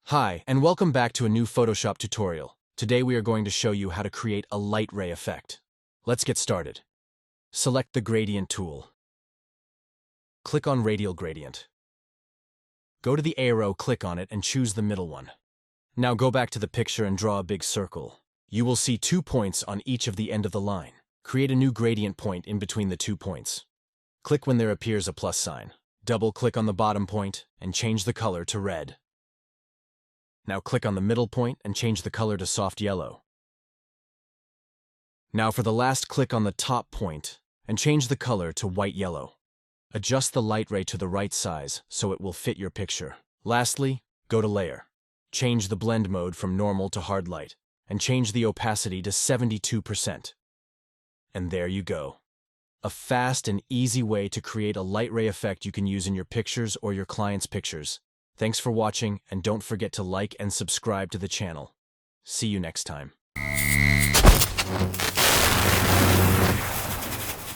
Hi, and welcome back to a new Photoshop tutorial. Today we are going to show you how to create a light ray effect. Let's get started. Select the Gradient tool. Click on Radial Gradient. Go to the arrow, click on it, and choose the middle one. Now go back to the picture and draw a big circle. You will see 2 points on each of the end of the line. Create a new gradient point in between the 2 points. Click when there appears a plus sign. Double-click on the bottom point and change the color to red. Now click on the middle point and change the color to soft yellow. Now for the last, click on the top point and change the color to white yellow. Adjust the light ray to the right size so it will fit your picture. Lastly, go to Layer. Change the blend mode from normal to hard light and change the opacity to 72%. And there you go. A fast and easy way to create a light ray effect you can use in your pictures or your client's pictures. Thanks for watching, and don't forget to like and subscribe to the channel. See you next time.